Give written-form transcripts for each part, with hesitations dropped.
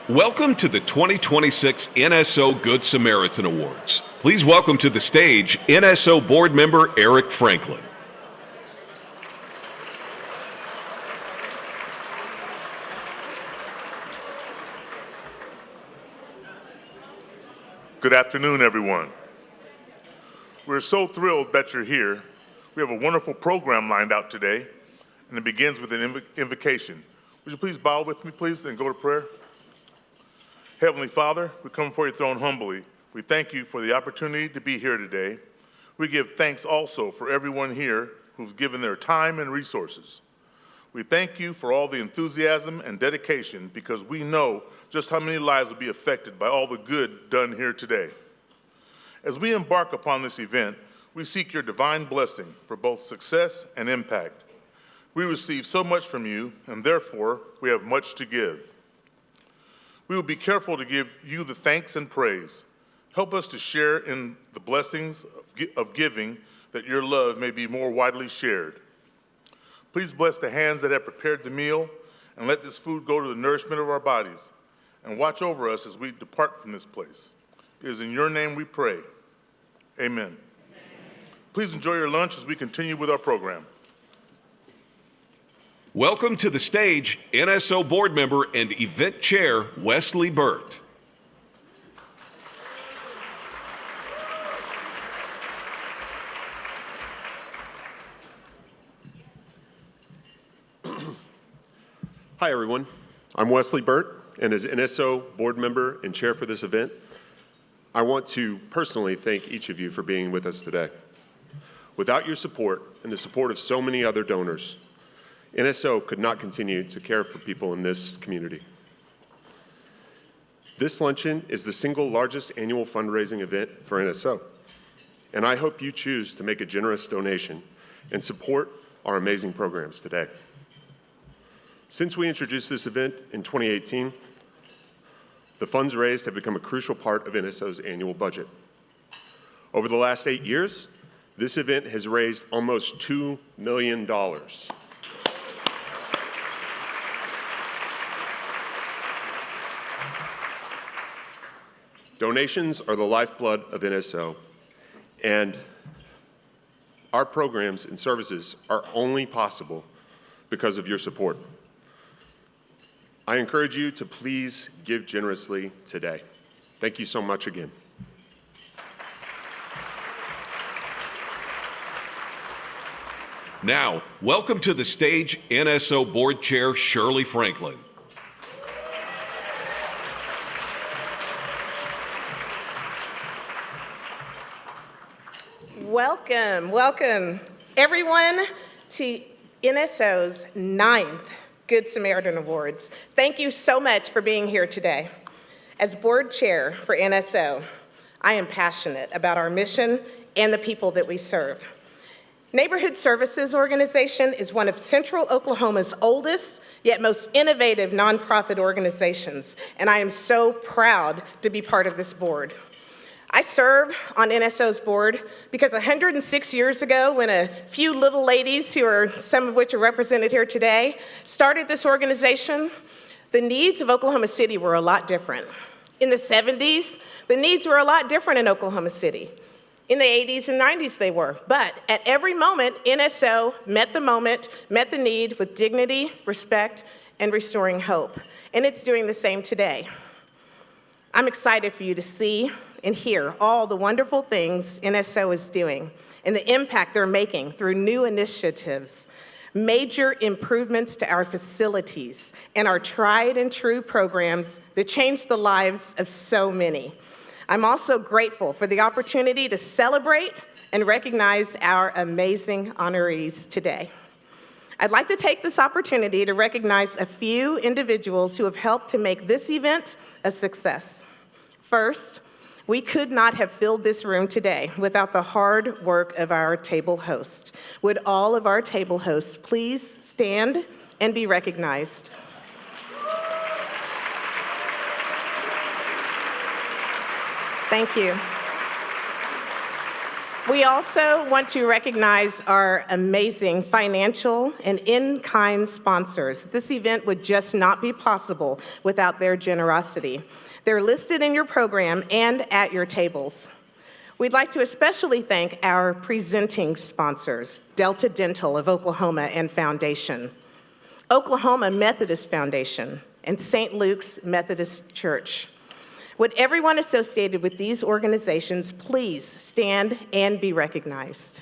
Welcome to the 2026 NSO Good Samaritan Awards. Please welcome to the stage NSO Board Member Eric Franklin. Good afternoon, everyone. We're so thrilled that you're here. We have a wonderful program lined out today, and it begins with an invocation. Would you please bow with me, please, and go to prayer? Heavenly Father, we come before your throne humbly. We thank you for the opportunity to be here today. We give thanks also for everyone here who's given their time and resources. We thank you for all the enthusiasm and dedication because we know just how many lives will be affected by all the good done here today. As we embark upon this event, we seek your divine blessing for both success and impact. We receive so much from you, and therefore we have much to give. We will be careful to give you the thanks and praise. Help us to share in the blessings of giving, that your love may be more widely shared. Please bless the hands that have prepared the meal, and let this food go to the nourishment of our bodies, and watch over us as we depart from this place. It is in your name we pray. Amen. Please enjoy your lunch as we continue with our program. Welcome to the stage NSO Board Member and Event Chair Wesley Burt. Hi, everyone. I'm Wesley Burt, and as NSO Board Member and Chair for this event, I want to personally thank each of you for being with us today. Without your support and the support of so many other donors, NSO could not continue to care for people in this community. This luncheon is the single largest annual fundraising event for NSO, and I hope you choose to make a generous donation and support our amazing programs today. Since we introduced this event in 2018, the funds raised have become a crucial part of NSO's annual budget. Over the last 8 years, this event has raised almost $2 million. Donations are the lifeblood of NSO, and our programs and services are only possible because of your support. I encourage you to please give generously today. Thank you so much again. Now, welcome to the stage NSO Board Chair Shirley Franklin. Welcome everyone to NSO's 9th Good Samaritan Awards. Thank you so much for being here today. As board chair for NSO, I am passionate about our mission and the people that we serve. Neighborhood Services Organization is one of Central Oklahoma's oldest yet most innovative nonprofit organizations, and I am so proud to be part of this board. I serve on NSO's board because 106 years ago, when a few little ladies, some of which are represented here today, started this organization, the needs of Oklahoma City were a lot different. In the 70s, the needs were a lot different in Oklahoma City. In the 80s and 90s they were, but at every moment, NSO met the moment, met the need with dignity, respect, and restoring hope. And it's doing the same today. I'm excited for you to see and hear all the wonderful things NSO is doing and the impact they're making through new initiatives, major improvements to our facilities, and our tried and true programs that change the lives of so many. I'm also grateful for the opportunity to celebrate and recognize our amazing honorees today. I'd like to take this opportunity to recognize a few individuals who have helped to make this event a success. First, we could not have filled this room today without the hard work of our table hosts. Would all of our table hosts please stand and be recognized? Thank you. We also want to recognize our amazing financial and in-kind sponsors. This event would just not be possible without their generosity. They're listed in your program and at your tables. We'd like to especially thank our presenting sponsors, Delta Dental of Oklahoma and Foundation, Oklahoma Methodist Foundation, and St. Luke's Methodist Church. Would everyone associated with these organizations please stand and be recognized?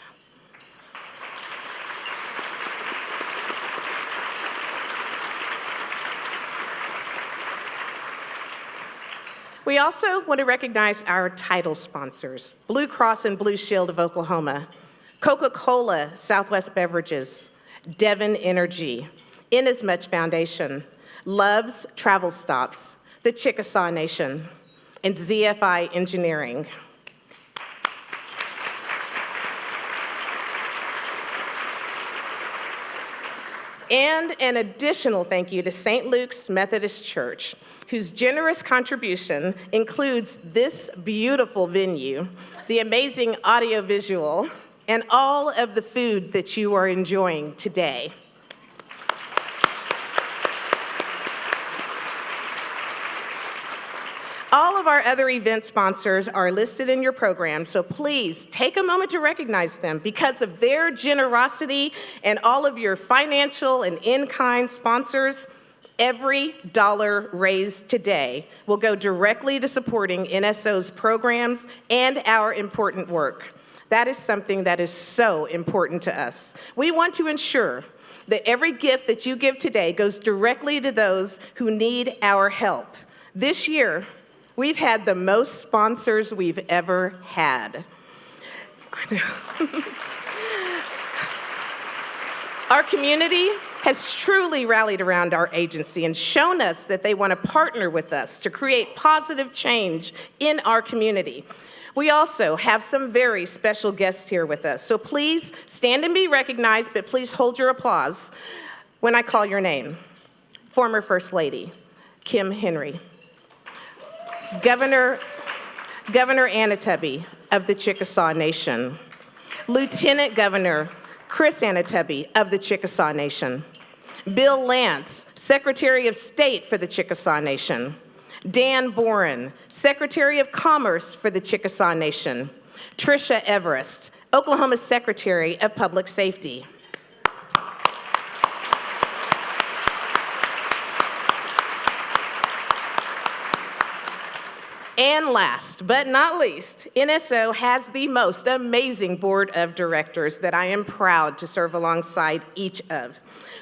We also want to recognize our title sponsors, Blue Cross and Blue Shield of Oklahoma, Coca-Cola Southwest Beverages, Devon Energy, Inasmuch Foundation, Love's Travel Stops, the Chickasaw Nation, and ZFI Engineering. And an additional thank you to St. Luke's Methodist Church, whose generous contribution includes this beautiful venue, the amazing audiovisual, and all of the food that you are enjoying today. All of our other event sponsors are listed in your program, so please take a moment to recognize them. Because of their generosity and all of your financial and in-kind sponsors, every dollar raised today will go directly to supporting NSO's programs and our important work. That is something that is so important to us. We want to ensure that every gift that you give today goes directly to those who need our help. This year, we've had the most sponsors we've ever had. I know. Our community has truly rallied around our agency and shown us that they want to partner with us to create positive change in our community. We also have some very special guests here with us, so please stand and be recognized, but please hold your applause when I call your name. Former First Lady, Kim Henry. Governor Anatubby of the Chickasaw Nation. Lieutenant Governor Chris Anatubby of the Chickasaw Nation. Bill Lance, Secretary of State for the Chickasaw Nation. Dan Boren, Secretary of Commerce for the Chickasaw Nation. Tricia Everest, Oklahoma Secretary of Public Safety. And last but not least, NSO has the most amazing board of directors that I am proud to serve alongside each of.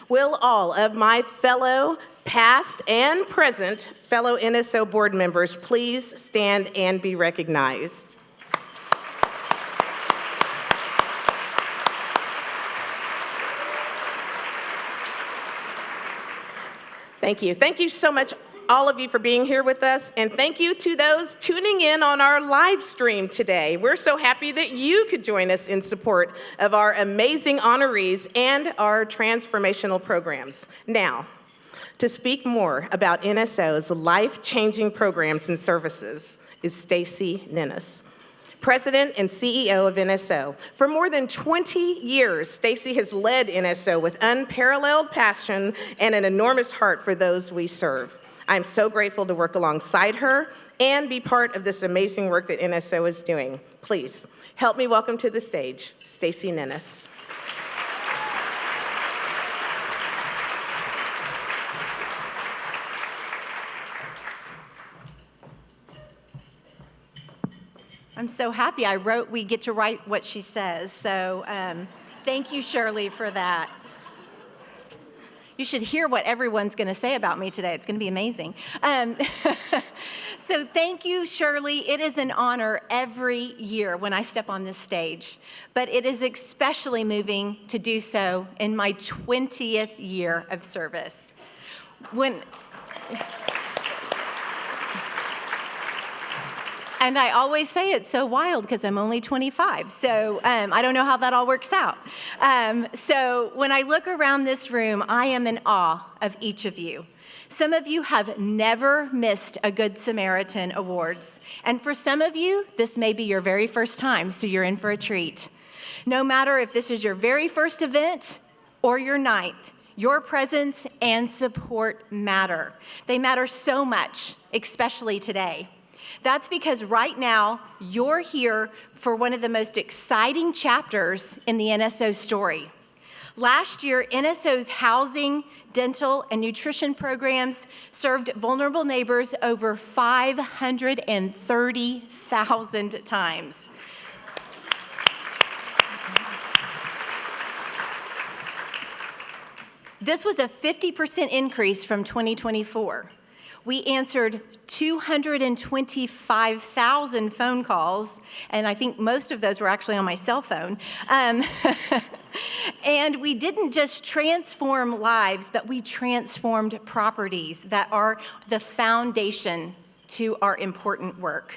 Will all of my fellow past and present fellow NSO board members please stand and be recognized? Thank you. Thank you so much, all of you, for being here with us, and thank you to those tuning in on our live stream today. We're so happy that you could join us in support of our amazing honorees and our transformational programs. Now, to speak more about NSO's life-changing programs and services is Stacy Nennis, President and CEO of NSO. For more than 20 years, Stacy has led NSO with unparalleled passion and an enormous heart for those we serve. I'm so grateful to work alongside her and be part of this amazing work that NSO is doing. Please, help me welcome to the stage, Stacy Nennis. I'm so happy we get to write what she says. So thank you, Shirley, for that. You should hear what everyone's going to say about me today. It's going to be amazing. So thank you, Shirley. It is an honor every year when I step on this stage, but it is especially moving to do so in my 20th year of service. And I always say it's so wild because I'm only 25. So I don't know how that all works out. So when I look around this room, I am in awe of each of you. Some of you have never missed a Good Samaritan Awards. And for some of you, this may be your very first time, so you're in for a treat. No matter if this is your very first event or your ninth, your presence and support matter. They matter so much, especially today. That's because right now, you're here for one of the most exciting chapters in the NSO story. Last year, NSO's housing, dental, and nutrition programs served vulnerable neighbors over 530,000 times. This was a 50% increase from 2024. We answered 225,000 phone calls, and I think most of those were actually on my cell phone. And we didn't just transform lives, but we transformed properties that are the foundation to our important work.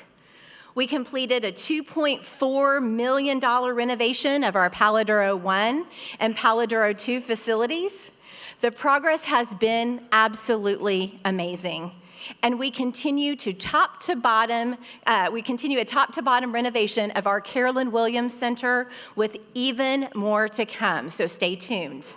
We completed a $2.4 million renovation of our Paladuro 1 and Paladuro 2 facilities. The progress has been absolutely amazing. And we continue a top-to-bottom renovation of our Carolyn Williams Center with even more to come, so stay tuned.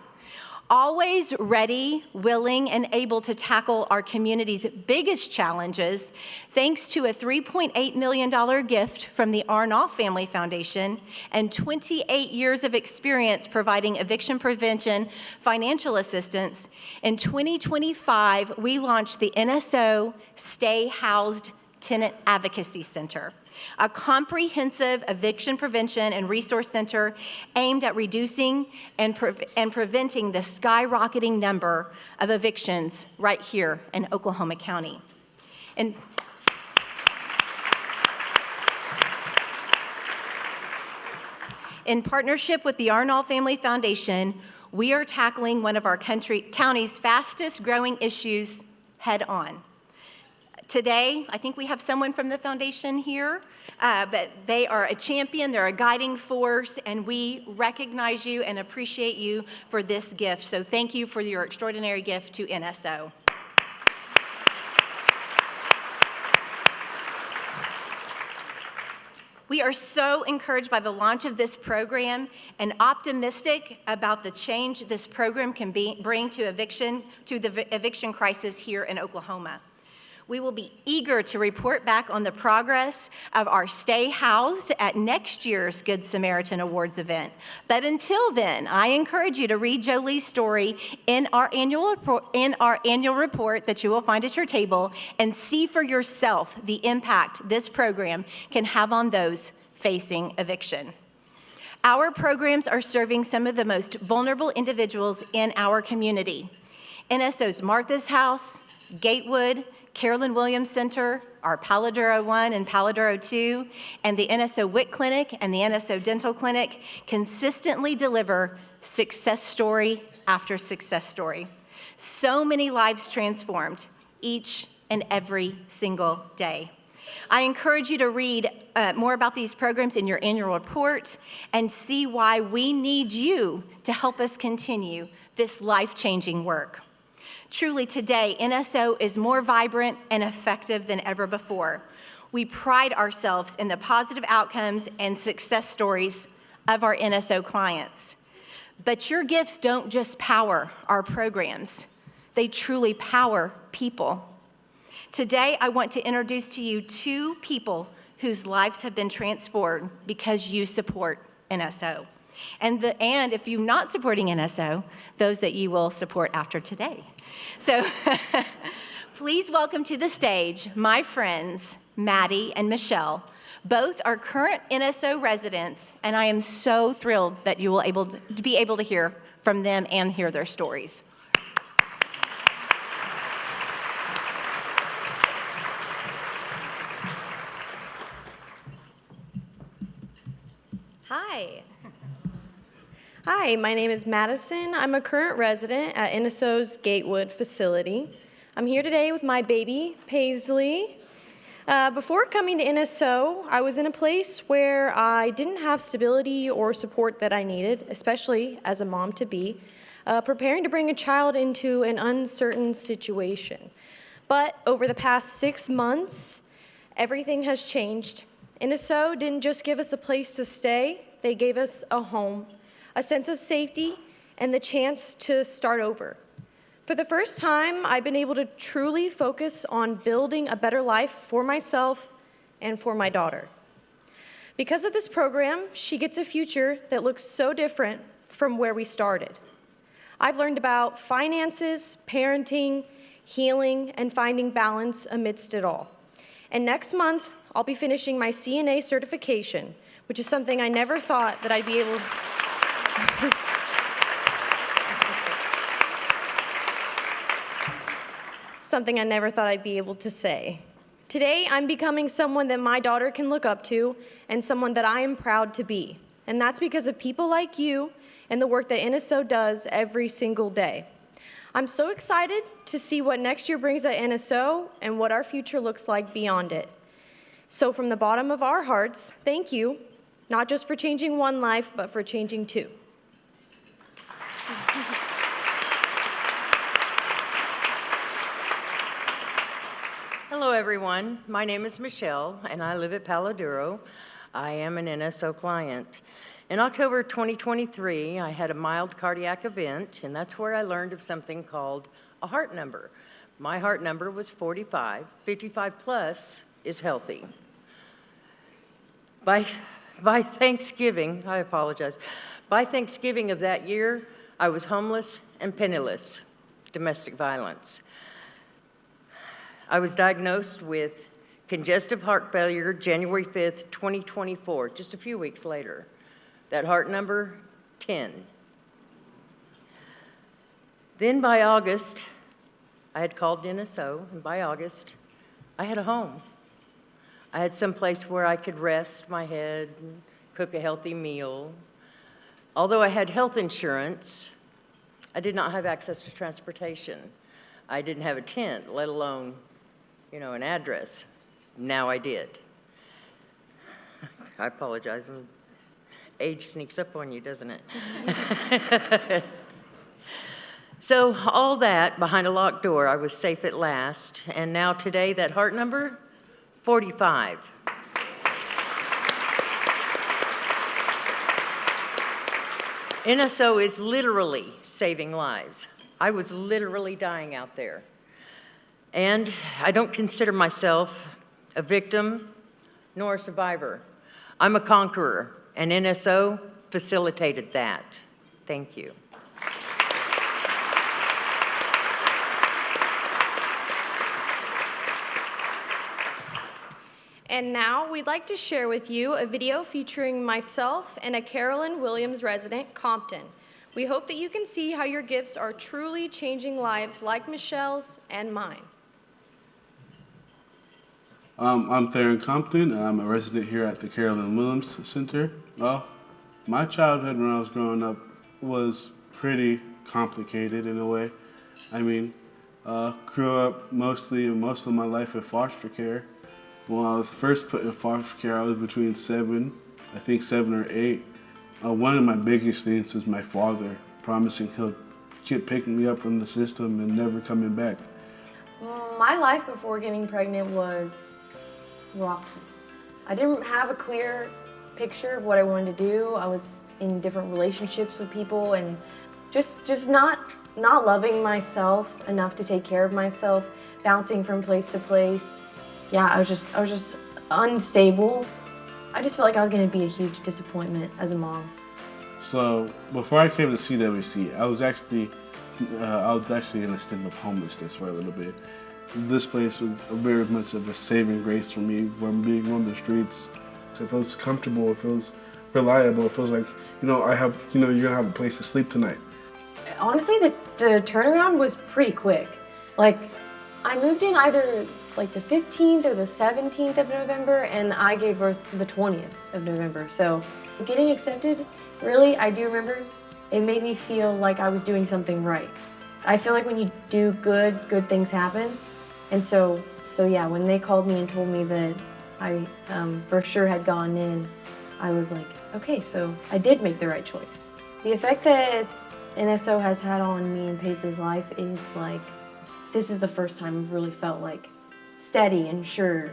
Always ready, willing, and able to tackle our community's biggest challenges, thanks to a $3.8 million gift from the Arnold Family Foundation and 28 years of experience providing eviction prevention financial assistance. In 2025, we launched the NSO Stay Housed Tenant Advocacy Center, a comprehensive eviction prevention and resource center aimed at reducing and preventing the skyrocketing number of evictions right here in Oklahoma County. In partnership with the Arnold Family Foundation, we are tackling one of our county's fastest growing issues head on. Today, I think we have someone from the foundation here, but they are a champion, they're a guiding force, and we recognize you and appreciate you for this gift. So thank you for your extraordinary gift to NSO. We are so encouraged by the launch of this program and optimistic about the change this program can bring to the eviction crisis here in Oklahoma. We will be eager to report back on the progress of our Stay Housed at next year's Good Samaritan Awards event. But until then, I encourage you to read Jolie's story in our annual report that you will find at your table and see for yourself the impact this program can have on those facing eviction. Our programs are serving some of the most vulnerable individuals in our community. NSO's Martha's House, Gatewood, Carolyn Williams Center, our Paladuro 1 and Paladuro 2, and the NSO WIC Clinic and the NSO Dental Clinic consistently deliver success story after success story. So many lives transformed each and every single day. I encourage you to read more about these programs in your annual report and see why we need you to help us continue this life-changing work. Truly today, NSO is more vibrant and effective than ever before. We pride ourselves in the positive outcomes and success stories of our NSO clients. But your gifts don't just power our programs, they truly power people. Today, I want to introduce to you two people whose lives have been transformed because you support NSO. And if you're not supporting NSO, those that you will support after today. So please welcome to the stage my friends, Maddie and Michelle. Both are current NSO residents, and I am so thrilled that you will be able to hear from them and hear their stories. Hi, my name is Madison. I'm a current resident at NSO's Gatewood facility. I'm here today with my baby, Paisley. Before coming to NSO, I was in a place where I didn't have stability or support that I needed, especially as a mom-to-be, preparing to bring a child into an uncertain situation. But over the past 6 months, everything has changed. NSO didn't just give us a place to stay, they gave us a home, a sense of safety, and the chance to start over. For the first time, I've been able to truly focus on building a better life for myself and for my daughter. Because of this program, she gets a future that looks so different from where we started. I've learned about finances, parenting, healing, and finding balance amidst it all. And next month, I'll be finishing my CNA certification, which is something I never thought that I'd be able something I never thought I'd be able to say. Today, I'm becoming someone that my daughter can look up to and someone that I am proud to be. And that's because of people like you and the work that NSO does every single day. I'm so excited to see what next year brings at NSO and what our future looks like beyond it. So from the bottom of our hearts, thank you, not just for changing one life, but for changing two. Hello, everyone. My name is Michelle, and I live at Palo Duro. I am an NSO client. In October 2023, I had a mild cardiac event, and that's where I learned of something called a heart number. My heart number was 45. 55 plus is healthy. By Thanksgiving, I apologize. By Thanksgiving of that year, I was homeless and penniless, domestic violence. I was diagnosed with congestive heart failure January 5th, 2024, just a few weeks later. That heart number, 10. Then by August, I had called NSO, and by August, I had a home. I had some place where I could rest my head and cook a healthy meal. Although I had health insurance, I did not have access to transportation. I didn't have a tent, let alone, an address. Now I did. I apologize. Age sneaks up on you, doesn't it? So all that behind a locked door, I was safe at last. And now today, that heart number, 45. NSO is literally saving lives. I was literally dying out there. And I don't consider myself a victim nor a survivor. I'm a conqueror, and NSO facilitated that. Thank you. And now we'd like to share with you a video featuring myself and a Carolyn Williams resident, Compton. We hope that you can see how your gifts are truly changing lives like Michelle's and mine. I'm Theron Compton, and I'm a resident here at the Carolyn Williams Center. Well, my childhood when I was growing up was pretty complicated in a way. I mean, grew up most of my life in foster care. When I was first put in foster care, I was between 7 or 8. One of my biggest things was my father promising he'll keep picking me up from the system and never coming back. My life before getting pregnant was rocky. I didn't have a clear picture of what I wanted to do. I was in different relationships with people and just not loving myself enough to take care of myself, bouncing from place to place. Yeah, I was just unstable. I just felt like I was going to be a huge disappointment as a mom. So before I came to CWC, I was actually in a state of homelessness for a little bit. This place was very much of a saving grace for me from being on the streets. It feels comfortable, it feels reliable, it feels like, you're gonna have a place to sleep tonight. Honestly, the turnaround was pretty quick. Like, I moved in either like the 15th or the 17th of November, and I gave birth the 20th of November. So getting accepted, really, I do remember, it made me feel like I was doing something right. I feel like when you do good things happen. And so yeah, when they called me and told me that I for sure had gone in, I was like, okay, so I did make the right choice. The effect that NSO has had on me and Paisley's life is like, this is the first time I've really felt like steady and sure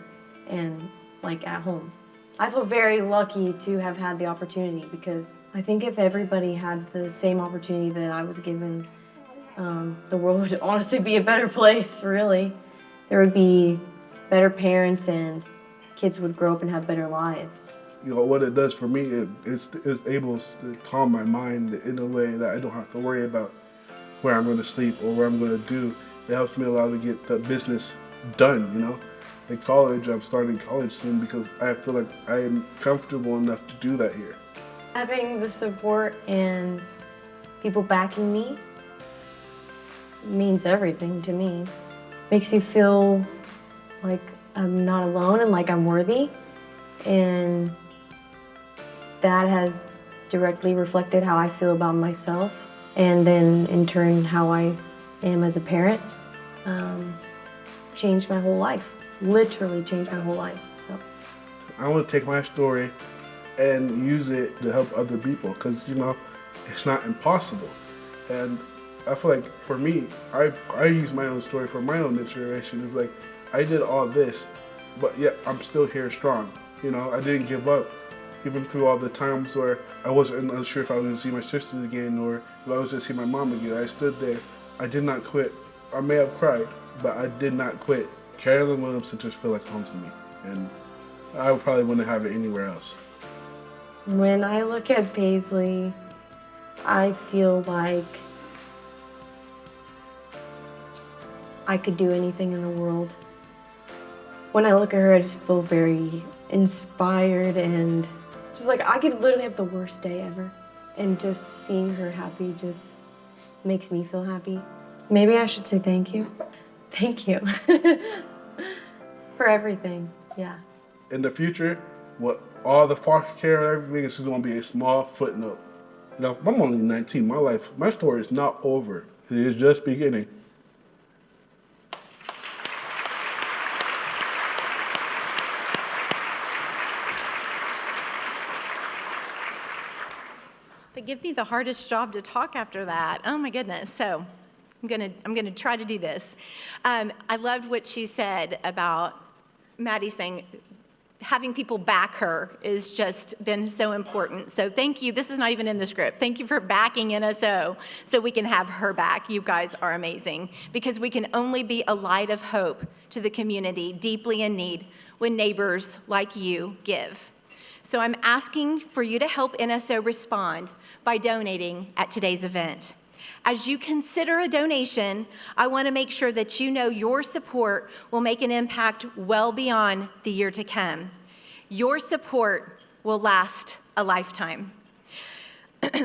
and like at home. I feel very lucky to have had the opportunity because I think if everybody had the same opportunity that I was given, the world would honestly be a better place, really. There would be better parents and kids would grow up and have better lives. You know, what it does for me, it's able to calm my mind in a way that I don't have to worry about where I'm going to sleep or what I'm going to do. It helps me allow to get the business done, you know. In college, I'm starting college soon because I feel like I am comfortable enough to do that here. Having the support and people backing me means everything to me. Makes you feel like I'm not alone and like I'm worthy. And that has directly reflected how I feel about myself, and then in turn how I am as a parent. Changed my whole life, literally changed my whole life. So I want to take my story and use it to help other people because, you know, it's not impossible. And I feel like for me, I use my own story for my own inspiration. It's like I did all this, but yet I'm still here strong. You know, I didn't give up. Even through all the times where I wasn't unsure if I was going to see my sisters again or if I was going to see my mom again, I stood there. I did not quit. I may have cried, but I did not quit. Carolyn Williams Centers feel like home to me, and I probably wouldn't have it anywhere else. when I look at Paisley, I feel like I could do anything in the world. When I look at her, I just feel very inspired and just like I could literally have the worst day ever. And just seeing her happy just makes me feel happy. Maybe I should say thank you. Thank you for everything, yeah. In the future, with all the foster care and everything, it's going to be a small footnote. You know, I'm only 19. My story is not over. It is just beginning. They give me the hardest job to talk after that. Oh my goodness. So I'm gonna try to do this. I loved what she said about Maddie saying having people back her is just been so important. So thank you. This is not even in the script. Thank you for backing NSO so we can have her back. You guys are amazing because we can only be a light of hope to the community deeply in need when neighbors like you give. So I'm asking for you to help NSO respond by donating at today's event. As you consider a donation, I want to make sure that you know your support will make an impact well beyond the year to come. Your support will last a lifetime.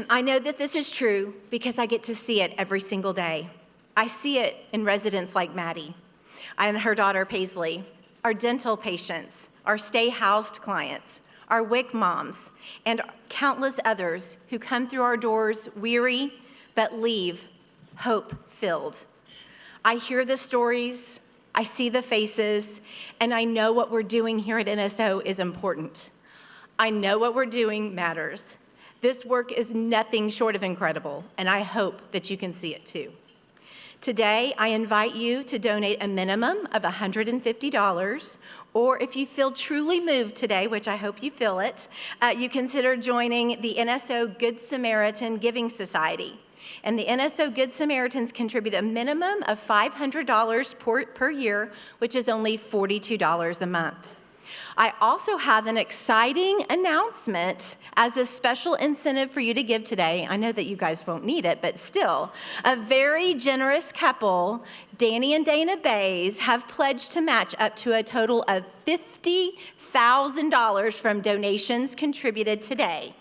I know that this is true because I get to see it every single day. I see it in residents like Maddie and her daughter Paisley, our dental patients, our stay housed clients, our WIC moms, and countless others who come through our doors weary but leave hope-filled. I hear the stories, I see the faces, and I know what we're doing here at NSO is important. I know what we're doing matters. This work is nothing short of incredible, and I hope that you can see it too. Today, I invite you to donate a minimum of $150, or if you feel truly moved today, which I hope you feel it, you consider joining the NSO Good Samaritan Giving Society. And the NSO Good Samaritans contribute a minimum of $500 per year, which is only $42 a month. I also have an exciting announcement as a special incentive for you to give today. I know that you guys won't need it, but still, a very generous couple, Danny and Dana Bays, have pledged to match up to a total of $50,000 from donations contributed today.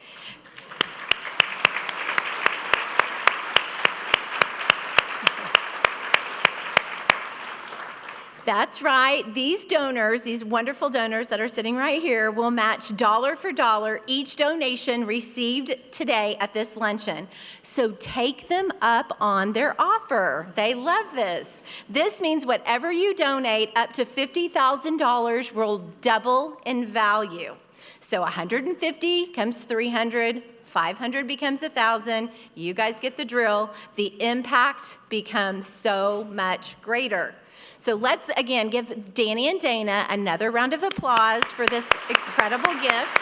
That's right. These donors, these wonderful donors that are sitting right here, will match dollar for dollar each donation received today at this luncheon. So take them up on their offer. They love this. This means whatever you donate, up to $50,000 will double in value. So 150 comes 300. 500 becomes 1,000. You guys get the drill. The impact becomes so much greater. So let's again give Danny and Dana another round of applause for this incredible gift.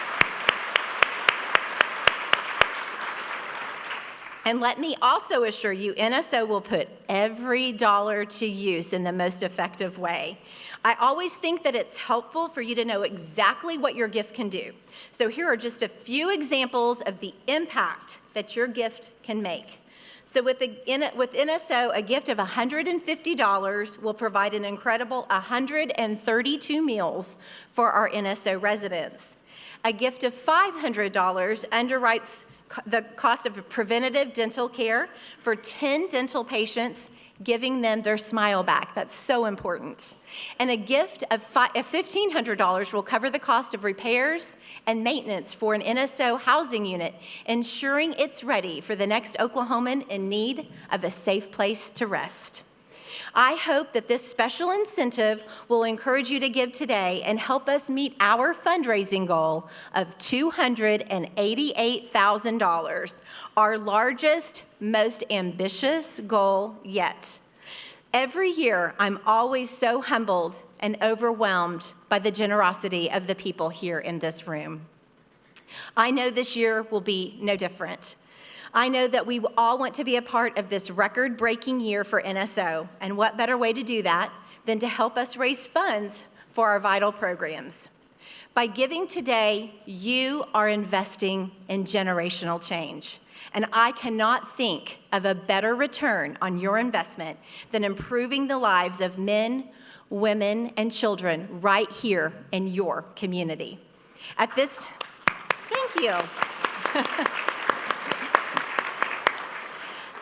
And let me also assure you, NSO will put every dollar to use in the most effective way. I always think that it's helpful for you to know exactly what your gift can do. So here are just a few examples of the impact that your gift can make. So with NSO, a gift of $150 will provide an incredible 132 meals for our NSO residents. A gift of $500 underwrites the cost of preventative dental care for 10 dental patients, giving them their smile back. That's so important. And a gift of $1,500 will cover the cost of repairs and maintenance for an NSO housing unit, ensuring it's ready for the next Oklahoman in need of a safe place to rest. I hope that this special incentive will encourage you to give today and help us meet our fundraising goal of $288,000, our largest, most ambitious goal yet. Every year, I'm always so humbled and overwhelmed by the generosity of the people here in this room. I know this year will be no different. I know that we all want to be a part of this record-breaking year for NSO, and what better way to do that than to help us raise funds for our vital programs. By giving today, you are investing in generational change. And I cannot think of a better return on your investment than improving the lives of men, women, and children right here in your community. Thank you.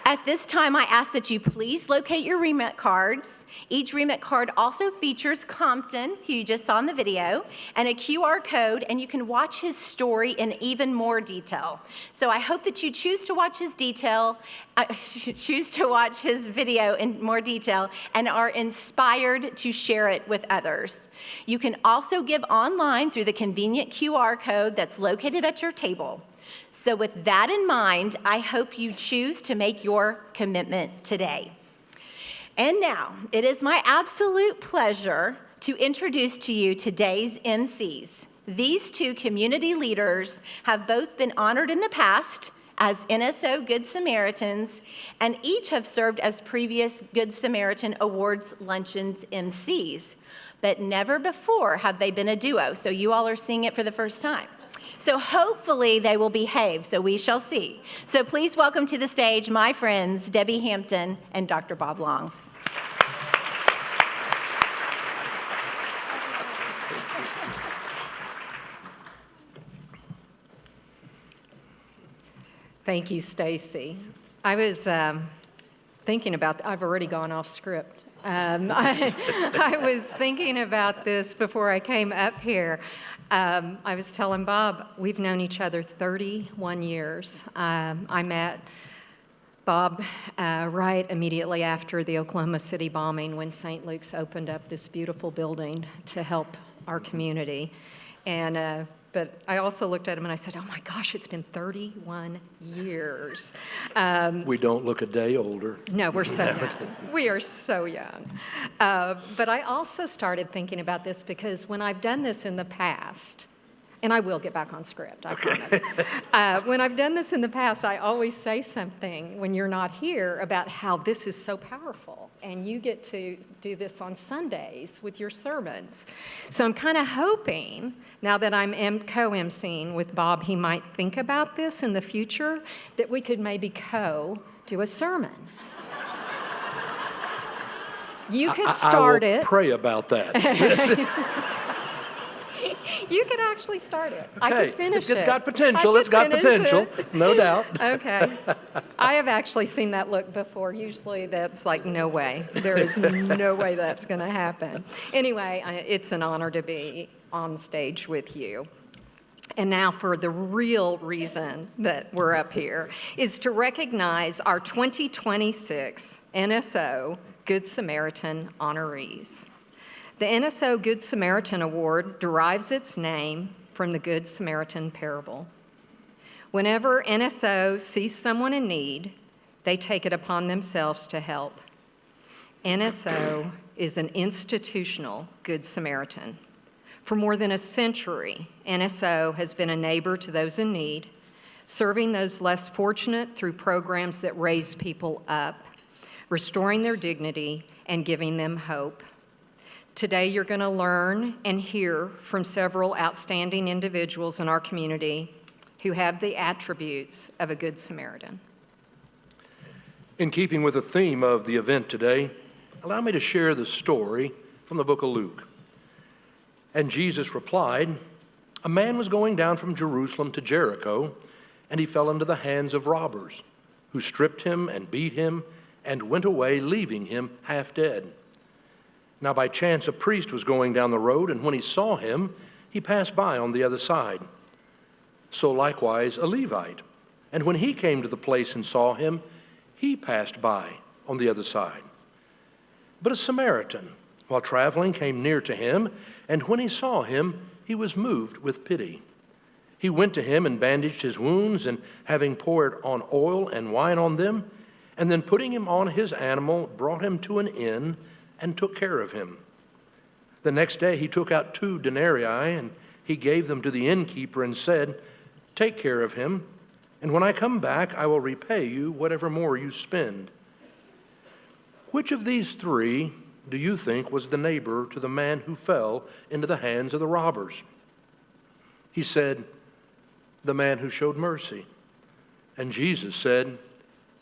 At this time, I ask that you please locate your remit cards. Each remit card also features Compton, who you just saw in the video, and a QR code, and you can watch his story in even more detail. So I hope that you choose to watch his video in more detail and are inspired to share it with others. You can also give online through the convenient QR code that's located at your table. So with that in mind, I hope you choose to make your commitment today. And now, it is my absolute pleasure to introduce to you today's MCs. These two community leaders have both been honored in the past as NSO Good Samaritans, and each have served as previous Good Samaritan Awards luncheons MCs. But never before have they been a duo, so you all are seeing it for the first time. So hopefully they will behave, so we shall see. So please welcome to the stage my friends, Debbie Hampton and Dr. Bob Long. Thank you, Stacy. I was thinking about, I've already gone off script. I was thinking about this before I came up here. I was telling Bob, we've known each other 31 years. I met Bob right immediately after the Oklahoma City bombing when St. Luke's opened up this beautiful building to help our community. And but I also looked at him and I said, oh my gosh, it's been 31 years. We don't look a day older. No, we're so young. We are so young. But I also started thinking about this because when I've done this in the past, and I will get back on script, I promise. When I've done this in the past, I always say something when you're not here about how this is so powerful. And you get to do this on Sundays with your sermons. So I'm kind of hoping, now that I'm co-emceeing with Bob, he might think about this in the future, that we could maybe do a sermon. You could start I will it. pray about that. You could actually start it. I Okay, could finish it. it's got potential, I it's could got finish potential, it. no doubt. Okay. I have actually seen that look before. Usually that's like, no way. There is no way that's going to happen. Anyway, it's an honor to be on stage with you. And now for the real reason that we're up here is to recognize our 2026 NSO Good Samaritan honorees. The NSO Good Samaritan Award derives its name from the Good Samaritan parable. Whenever NSO sees someone in need, they take it upon themselves to help. NSO is an institutional Good Samaritan. For more than a century, NSO has been a neighbor to those in need, serving those less fortunate through programs that raise people up, restoring their dignity, and giving them hope. Today, you're going to learn and hear from several outstanding individuals in our community who have the attributes of a Good Samaritan. In keeping with the theme of the event today, allow me to share the story from the book of Luke. And Jesus replied, "A man was going down from Jerusalem to Jericho, and he fell into the hands of robbers, who stripped him and beat him and went away, leaving him half dead. Now by chance a priest was going down the road, and when he saw him, he passed by on the other side. So likewise a Levite, and when he came to the place and saw him, he passed by on the other side. But a Samaritan, while traveling, came near to him, and when he saw him, he was moved with pity. He went to him and bandaged his wounds, and having poured on oil and wine on them, and then putting him on his animal, brought him to an inn and took care of him. The next day he took out 2 denarii, and he gave them to the innkeeper and said, 'Take care of him, and when I come back, I will repay you whatever more you spend.' Which of these 3 do you think was the neighbor to the man who fell into the hands of the robbers?" He said, "The man who showed mercy." And Jesus said,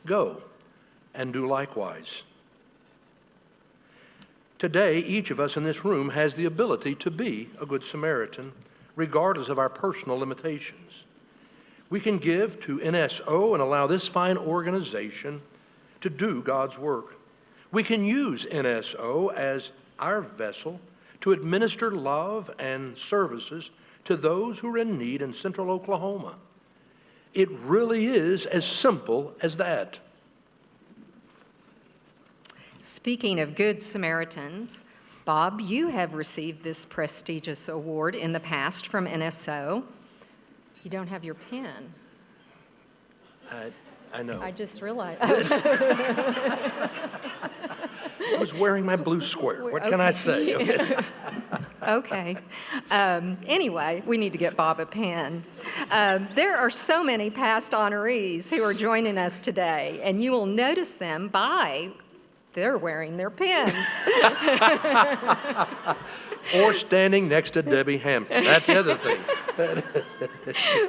"Go and do likewise." Today, each of us in this room has the ability to be a Good Samaritan, regardless of our personal limitations. We can give to NSO and allow this fine organization to do God's work. We can use NSO as our vessel to administer love and services to those who are in need in central Oklahoma. It really is as simple as that. Speaking of Good Samaritans, Bob, you have received this prestigious award in the past from NSO. You don't have your pen. I know. I just realized. I was wearing my blue square. What can I say? Okay. Anyway, we need to get Bob a pen. There are so many past honorees who are joining us today, and you will notice them by they're wearing their pins. Or standing next to Debbie Hampton. That's the other thing.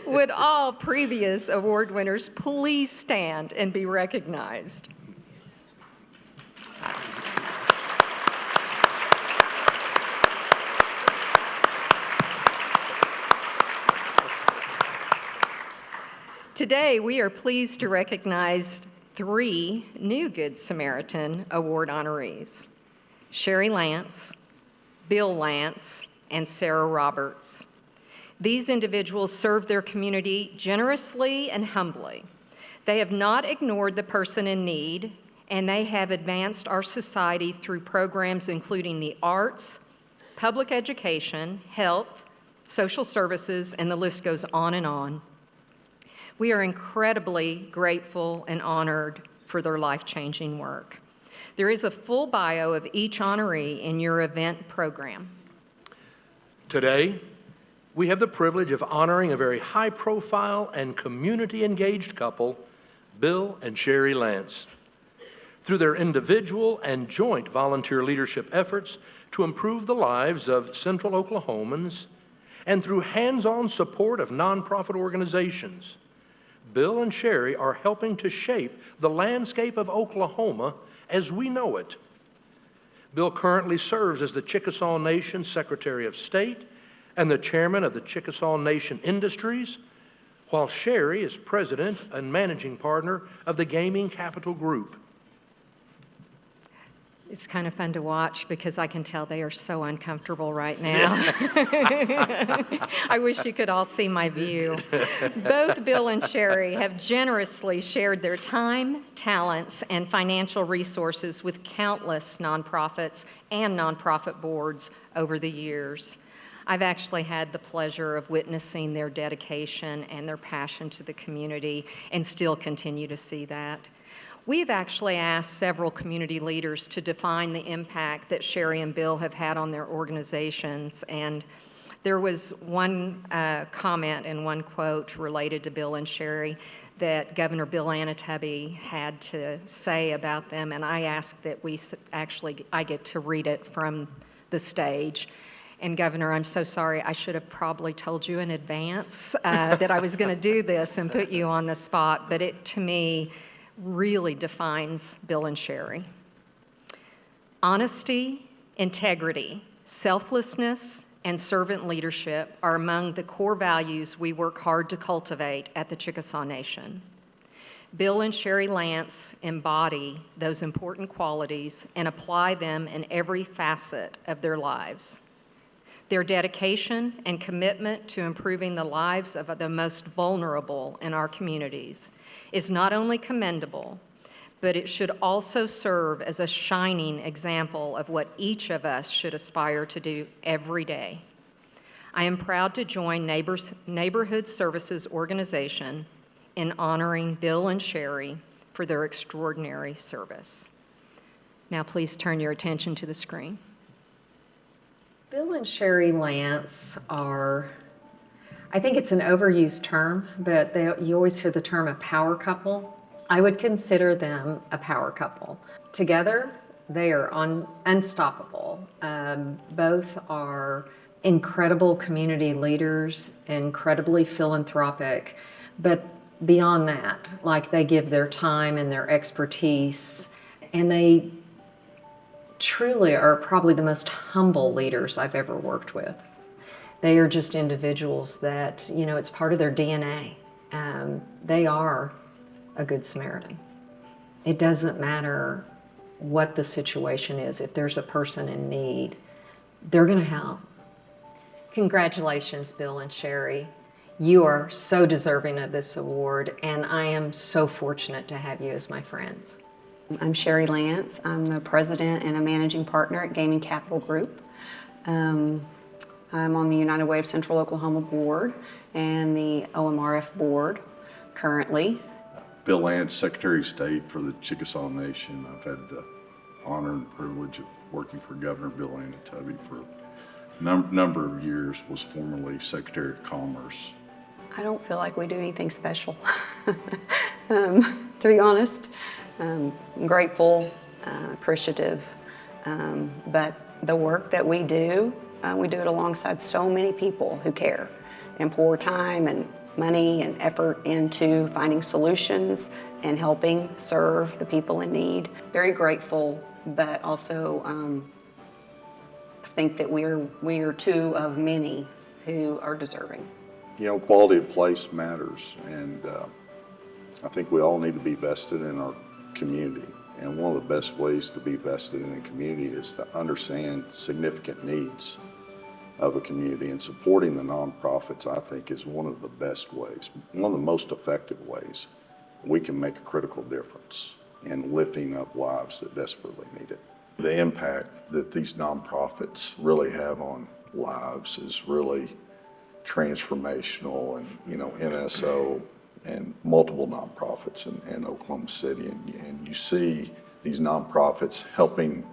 Would all previous award winners please stand and be recognized? Today, we are pleased to recognize 3 new Good Samaritan Award honorees: Sherri Lance, Bill Lance, and Sarah Roberts. These individuals serve their community generously and humbly. They have not ignored the person in need, and they have advanced our society through programs including the arts, public education, health, social services, and the list goes on and on. We are incredibly grateful and honored for their life-changing work. There is a full bio of each honoree in your event program. Today, we have the privilege of honoring a very high-profile and community-engaged couple, Bill and Sherri Lance. Through their individual and joint volunteer leadership efforts to improve the lives of Central Oklahomans, and through hands-on support of nonprofit organizations, Bill and Sherri are helping to shape the landscape of Oklahoma as we know it. Bill currently serves as the Chickasaw Nation Secretary of State and the chairman of the Chickasaw Nation Industries, while Sherri is president and managing partner of the Gaming Capital Group. It's kind of fun to watch because I can tell they are so uncomfortable right now. I wish you could all see my view. Both Bill and Sherri have generously shared their time, talents, and financial resources with countless nonprofits and nonprofit boards over the years. I've actually had the pleasure of witnessing their dedication and their passion to the community and still continue to see that. We've actually asked several community leaders to define the impact that Sherri and Bill have had on their organizations, and there was one comment and one quote related to Bill and Sherri that Governor Bill Anatubby had to say about them, and I asked that I get to read it from the stage. And Governor, I'm so sorry, I should have probably told you in advance that I was going to do this and put you on the spot, but it, to me, really defines Bill and Sherri. Honesty, integrity, selflessness, and servant leadership are among the core values we work hard to cultivate at the Chickasaw Nation. Bill and Sherri Lance embody those important qualities and apply them in every facet of their lives. Their dedication and commitment to improving the lives of the most vulnerable in our communities is not only commendable, but it should also serve as a shining example of what each of us should aspire to do every day. I am proud to join Neighborhood Services Organization in honoring Bill and Sherri for their extraordinary service. Now please turn your attention to the screen. Bill and Sherri Lance are, I think it's an overused term, but you always hear the term a power couple. I would consider them a power couple. Together, they are unstoppable. Both are incredible community leaders, incredibly philanthropic, but beyond that, like they give their time and their expertise, and they truly are probably the most humble leaders I've ever worked with. They are just individuals that, it's part of their DNA. They are a Good Samaritan. It doesn't matter what the situation is. If there's a person in need, they're going to help. Congratulations, Bill and Sherri. You are so deserving of this award, and I am so fortunate to have you as my friends. I'm Sherri Lance. I'm the president and a managing partner at Gaming Capital Group. I'm on the United Way of Central Oklahoma board and the OMRF board currently. Bill Lance, Secretary of State for the Chickasaw Nation. I've had the honor and privilege of working for Governor Bill Anatubby for a number of years, was formerly Secretary of Commerce. I don't feel like we do anything special, to be honest. I'm grateful, appreciative, but the work that we do it alongside so many people who care and pour time and money and effort into finding solutions and helping serve the people in need. Very grateful, but also think that we are two of many who are deserving. Quality of place matters, and I think we all need to be vested in our community. And one of the best ways to be vested in a community is to understand significant needs of a community, and supporting the nonprofits, I think, is one of the best ways, one of the most effective ways we can make a critical difference in lifting up lives that desperately need it. The impact that these nonprofits really have on lives is really transformational, and NSO and multiple nonprofits in Oklahoma City, and you see these nonprofits helping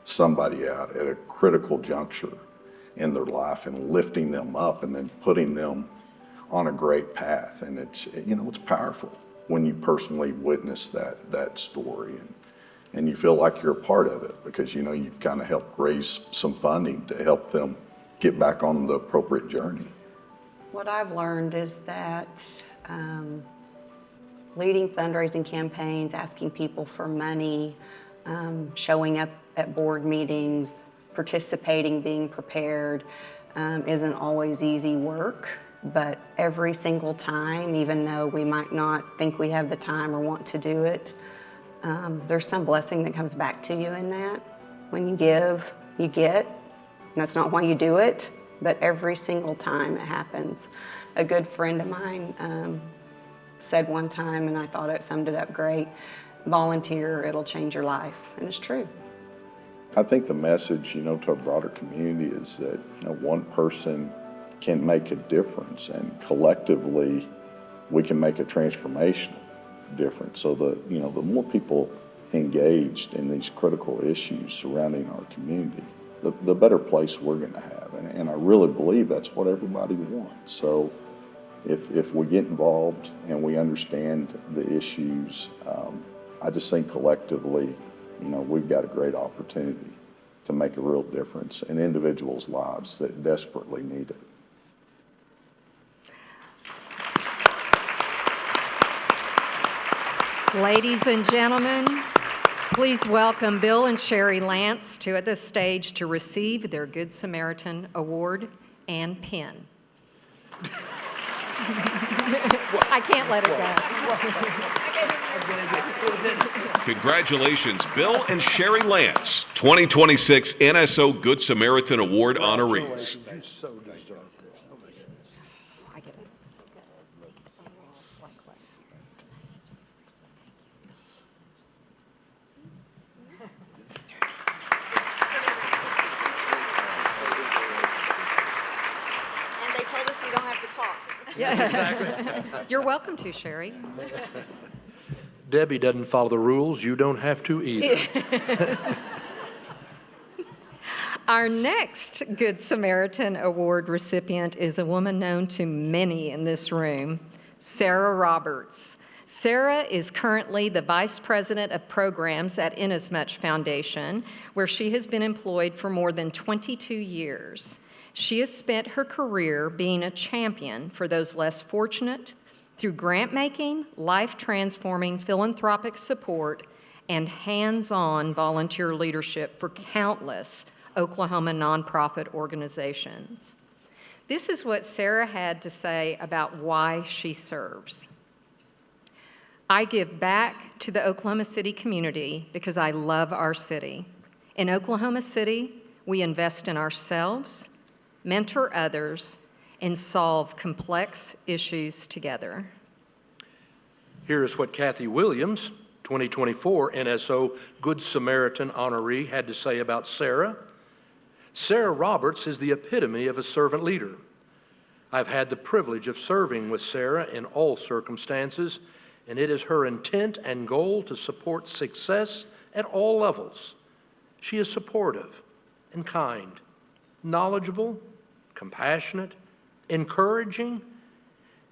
somebody out at a critical juncture in their life and lifting them up and then putting them on a great path. And it's powerful when you personally witness that story, and you feel like you're a part of it because you've kind of helped raise some funding to help them get back on the appropriate journey. What I've learned is that leading fundraising campaigns, asking people for money, showing up at board meetings, participating, being prepared, isn't always easy work, but every single time, even though we might not think we have the time or want to do it, there's some blessing that comes back to you in that. When you give, you get. And that's not why you do it, but every single time it happens. A good friend of mine said one time, and I thought it summed it up great, volunteer, it'll change your life, and it's true. I think the message, to a broader community is that, one person can make a difference, and collectively we can make a transformational difference. So the more people engaged in these critical issues surrounding our community, the better place we're going to have. And I really believe that's what everybody wants. So if we get involved and we understand the issues, I just think collectively, we've got a great opportunity to make a real difference in individuals' lives that desperately need it. Ladies and gentlemen, please welcome Bill and Sherri Lance to the stage to receive their Good Samaritan Award and pin. I can't let it go. Congratulations, Bill and Sherri Lance, 2026 NSO Good Samaritan Award honorees. Yeah. Exactly. You're welcome to, Sherri. Debbie doesn't follow the rules. You don't have to either. Our next Good Samaritan Award recipient is a woman known to many in this room, Sarah Roberts. Sarah is currently the Vice President of Programs at Inasmuch Foundation, where she has been employed for more than 22 years. She has spent her career being a champion for those less fortunate through grant-making, life-transforming philanthropic support, and hands-on volunteer leadership for countless Oklahoma nonprofit organizations. This is what Sarah had to say about why she serves. I give back to the Oklahoma City community because I love our city. In Oklahoma City, we invest in ourselves, mentor others, and solve complex issues together. Here is what Kathy Williams, 2024 NSO Good Samaritan honoree, had to say about Sarah. Sarah Roberts is the epitome of a servant leader. I've had the privilege of serving with Sarah in all circumstances, and it is her intent and goal to support success at all levels. She is supportive and kind, knowledgeable, compassionate, encouraging,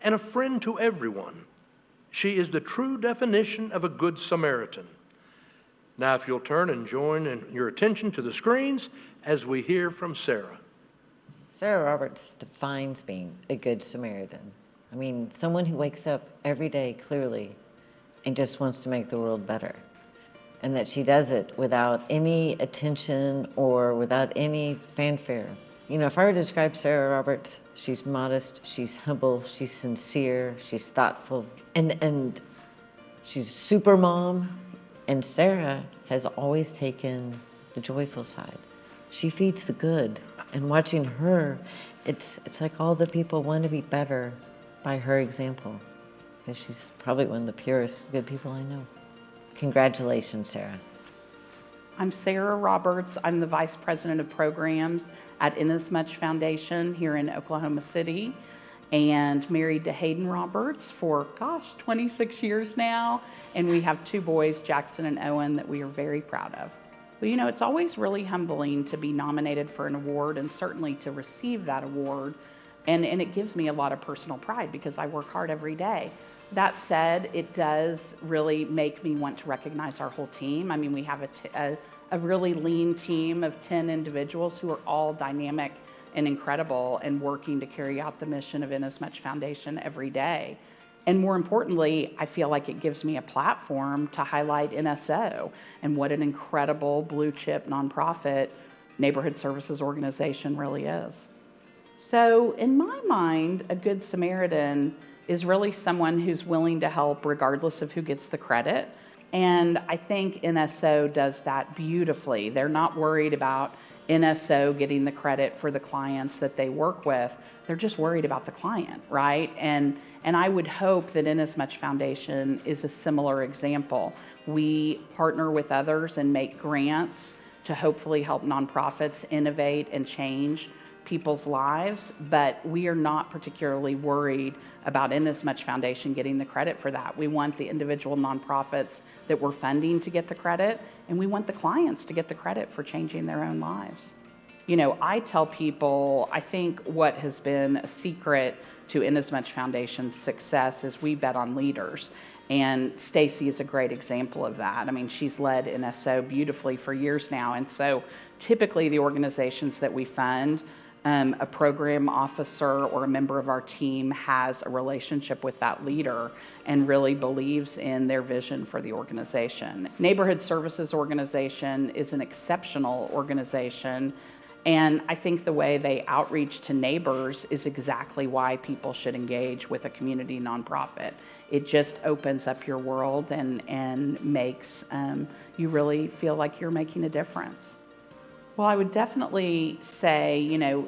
and a friend to everyone. She is the true definition of a good Samaritan. Now, if you'll turn and join your attention to the screens as we hear from Sarah. Sarah Roberts defines being a good Samaritan. I mean, someone who wakes up every day clearly and just wants to make the world better. And that she does it without any attention or without any fanfare. If I were to describe Sarah Roberts, she's modest, she's humble, she's sincere, she's thoughtful, and she's super mom. And Sarah has always taken the joyful side. She feeds the good, and watching her, it's like all the people want to be better by her example. Because she's probably one of the purest good people I know. Congratulations, Sarah. I'm Sarah Roberts. I'm the Vice President of Programs at Inasmuch Foundation here in Oklahoma City, and married to Hayden Roberts for, 26 years now. And we have 2 boys, Jackson and Owen, that we are very proud of. Well, it's always really humbling to be nominated for an award, and certainly to receive that award. And it gives me a lot of personal pride because I work hard every day. That said, it does really make me want to recognize our whole team. I mean, we have a really lean team of 10 individuals who are all dynamic and incredible and working to carry out the mission of Inasmuch Foundation every day. And more importantly, I feel like it gives me a platform to highlight NSO and what an incredible blue chip nonprofit neighborhood services organization really is. So, in my mind, a Good Samaritan is really someone who's willing to help regardless of who gets the credit. And I think NSO does that beautifully. They're not worried about NSO getting the credit for the clients that they work with. They're just worried about the client, right? And I would hope that Inasmuch Foundation is a similar example. We partner with others and make grants to hopefully help nonprofits innovate and change people's lives, but we are not particularly worried about Inasmuch Foundation getting the credit for that. We want the individual nonprofits that we're funding to get the credit, and we want the clients to get the credit for changing their own lives. You know, I tell people, I think what has been a secret to Inasmuch Foundation's success is we bet on leaders. And Stacy is a great example of that. I mean, she's led NSO beautifully for years now. And so typically the organizations that we fund, a program officer or a member of our team has a relationship with that leader and really believes in their vision for the organization. Neighborhood Services Organization is an exceptional organization, and I think the way they outreach to neighbors is exactly why people should engage with a community nonprofit. It just opens up your world and makes you really feel like you're making a difference. Well, I would definitely say, you know,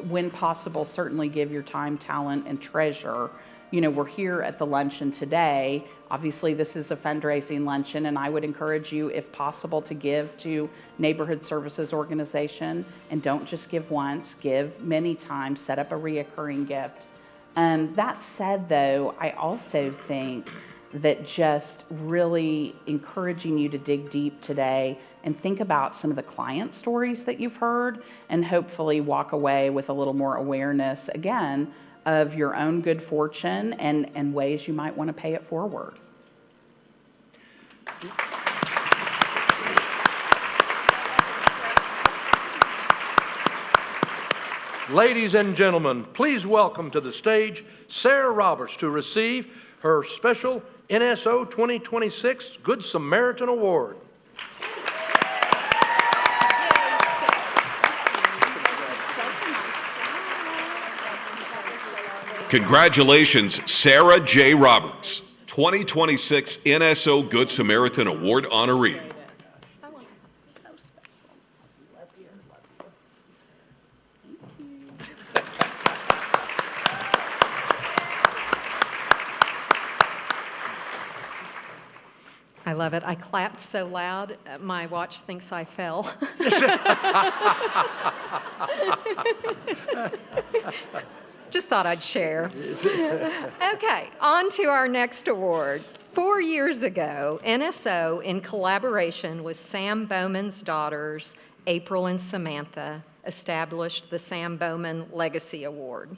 when possible, certainly give your time, talent, and treasure. You know, we're here at the luncheon today. Obviously, this is a fundraising luncheon, and I would encourage you, if possible, to give to Neighborhood Services Organization. And don't just give once, give many times, set up a reoccurring gift. That said, though, I also think that just really encouraging you to dig deep today and think about some of the client stories that you've heard, and hopefully walk away with a little more awareness, again, of your own good fortune and ways you might want to pay it forward. Ladies and gentlemen, please welcome to the stage Sarah Roberts to receive her special NSO 2026 Good Samaritan Award. Congratulations, Sarah J. Roberts, 2026 NSO Good Samaritan Award honoree. I love it. I clapped so loud, my watch thinks I fell. Just thought I'd share. Okay, on to our next award. 4 years ago, NSO, in collaboration with Sam Bowman's daughters, April and Samantha, established the Sam Bowman Legacy Award.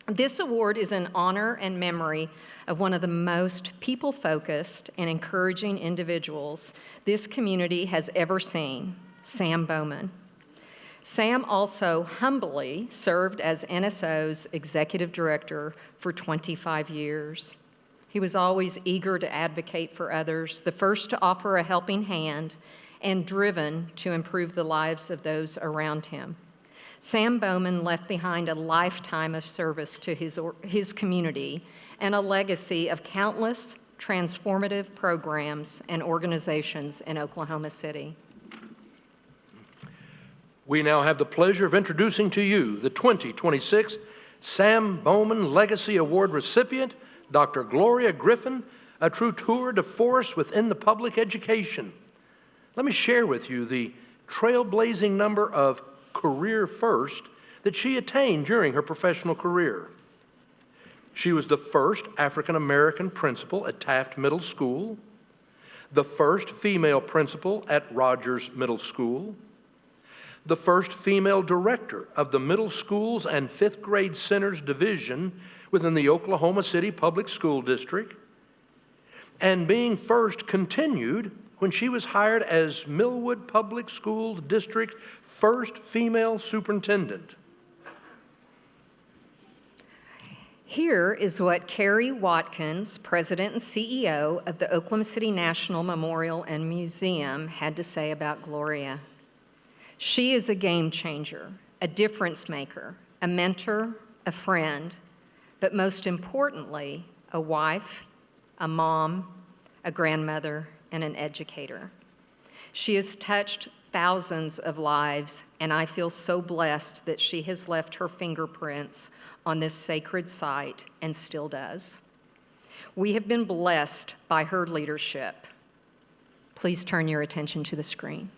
This award is in honor and memory of one of the most people-focused and encouraging individuals this community has ever seen, Sam Bowman. Sam also humbly served as NSO's executive director for 25 years. He was always eager to advocate for others, the first to offer a helping hand, and driven to improve the lives of those around him. Sam Bowman left behind a lifetime of service to his community and a legacy of countless transformative programs and organizations in Oklahoma City. We now have the pleasure of introducing to you the 2026 Sam Bowman Legacy Award recipient, Dr. Gloria Griffin, a true tour de force within the public education. Let me share with you the trailblazing number of career first that she attained during her professional career. She was the first African-American principal at Taft Middle School, the first female principal at Rogers Middle School, the first female director of the Middle Schools and Fifth Grade Centers Division within the Oklahoma City Public School District, and being first continued when she was hired as Millwood Public Schools District's first female superintendent. Here is what Carrie Watkins, President and CEO of the Oklahoma City National Memorial and Museum, had to say about Gloria. She is a game changer, a difference maker, a mentor, a friend, but most importantly, a wife, a mom, a grandmother, and an educator. She has touched thousands of lives, and I feel so blessed that she has left her fingerprints on this sacred site and still does. We have been blessed by her leadership. Please turn your attention to the screen.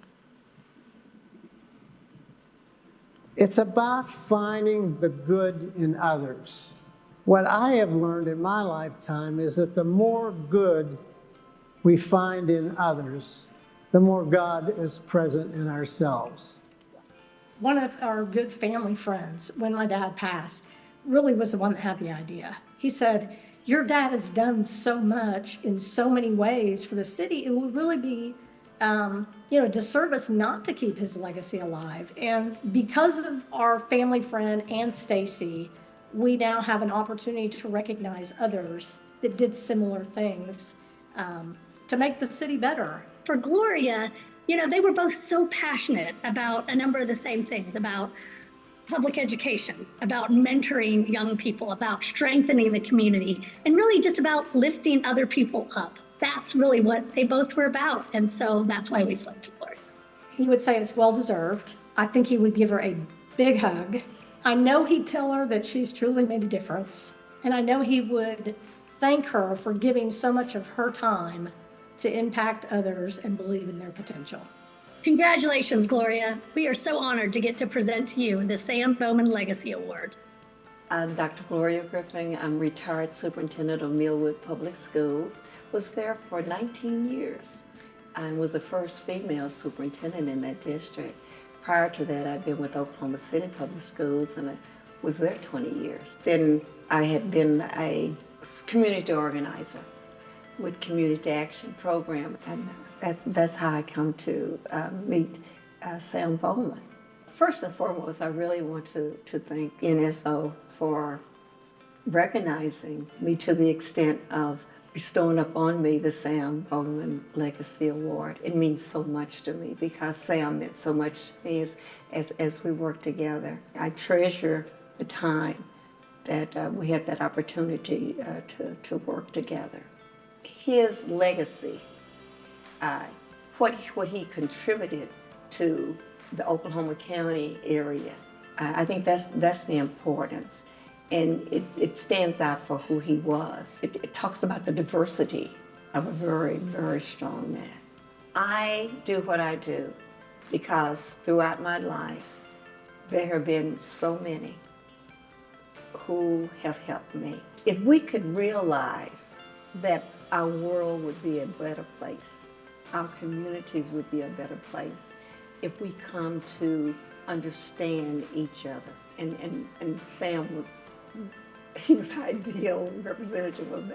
It's about finding the good in others. What I have learned in my lifetime is that the more good we find in others, the more God is present in ourselves. One of our good family friends, when my dad passed, really was the one that had the idea. He said, your dad has done so much in so many ways for the city, it would really be disservice not to keep his legacy alive. And because of our family friend and Stacy, we now have an opportunity to recognize others that did similar things to make the city better. For Gloria, they were both so passionate about a number of the same things, about public education, about mentoring young people, about strengthening the community, and really just about lifting other people up. That's really what they both were about, and so that's why we selected Gloria. He would say it's well-deserved. I think he would give her a big hug. I know he'd tell her that she's truly made a difference, and I know he would thank her for giving so much of her time to impact others and believe in their potential. Congratulations, Gloria. We are so honored to get to present to you the Sam Bowman Legacy Award. I'm Dr. Gloria Griffin. I'm retired superintendent of Millwood Public Schools. Was there for 19 years. I was the first female superintendent in that district. Prior to that, I'd been with Oklahoma City Public Schools, and I was there 20 years. Then I had been a community organizer with Community Action Program, and that's how I come to meet Sam Bowman. First and foremost, I really want to thank NSO for recognizing me to the extent of bestowing upon me the Sam Bowman Legacy Award. It means so much to me because Sam meant so much to me as we worked together. I treasure the time that we had that opportunity to work together. His legacy, what he contributed to the Oklahoma County area, I think that's the importance. And it stands out for who he was. It talks about the diversity of a very, very strong man. I do what I do because throughout my life, there have been so many who have helped me. If we could realize that our world would be a better place, our communities would be a better place, if we come to understand each other. And Sam he was ideal representative of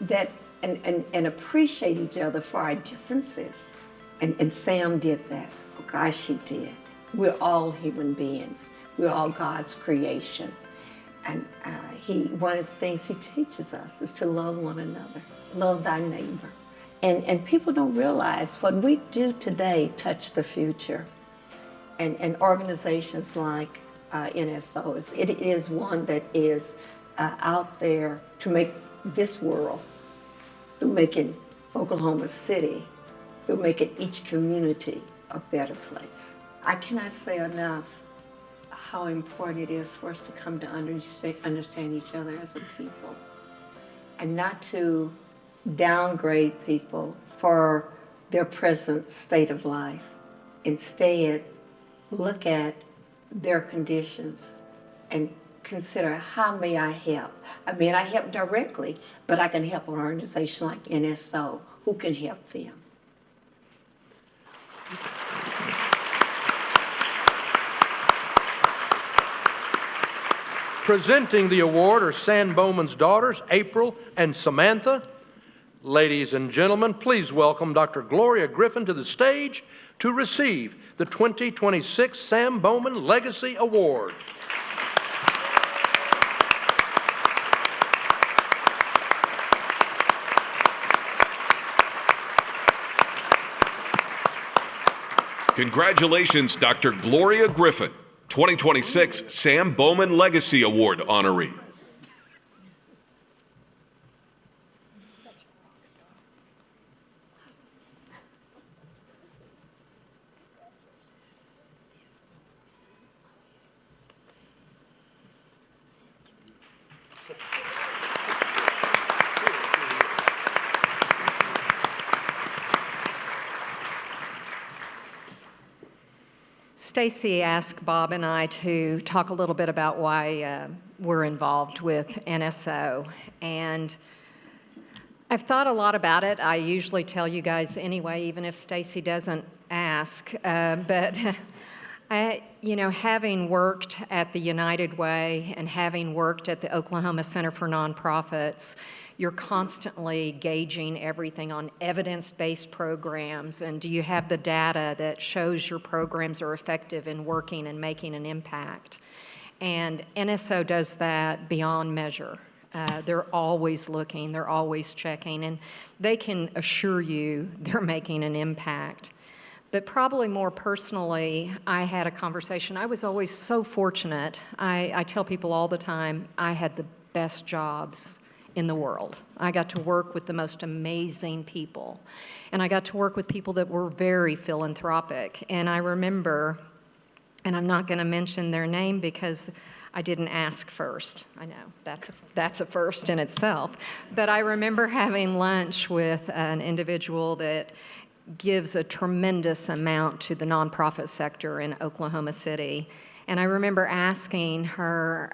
that and appreciate each other for our differences. And Sam did that. Oh gosh, he did. We're all human beings. We're all God's creation. And one of the things he teaches us is to love one another, love thy neighbor. And people don't realize what we do today touch the future. And organizations like NSO, it is one that is out there to make this world, through making Oklahoma City, through making each community a better place. I cannot say enough how important it is for us to come to understand each other as a people and not to downgrade people for their present state of life. Instead, look at their conditions and consider, how may I help? I mean, I help directly, but I can help an organization like NSO who can help them. Presenting the award are Sam Bowman's daughters, April and Samantha. Ladies and gentlemen, please welcome Dr. Gloria Griffin to the stage to receive the 2026 Sam Bowman Legacy Award. Congratulations, Dr. Gloria Griffin. 2026 Sam Bowman Legacy Award honoree. Stacy asked Bob and I to talk a little bit about why we're involved with NSO. And I've thought a lot about it. I usually tell you guys anyway, even if Stacy doesn't ask. But having worked at the United Way and having worked at the Oklahoma Center for Nonprofits, you're constantly gauging everything on evidence-based programs, and do you have the data that shows your programs are effective in working and making an impact? And NSO does that beyond measure. They're always looking, they're always checking, and they can assure you they're making an impact. But probably more personally, I had a conversation. I was always so fortunate. I tell people all the time, I had the best jobs in the world. I got to work with the most amazing people. And I got to work with people that were very philanthropic. And I remember, and I'm not going to mention their name because I didn't ask first. I know, that's a first in itself. But I remember having lunch with an individual that gives a tremendous amount to the nonprofit sector in Oklahoma City. And I remember asking her,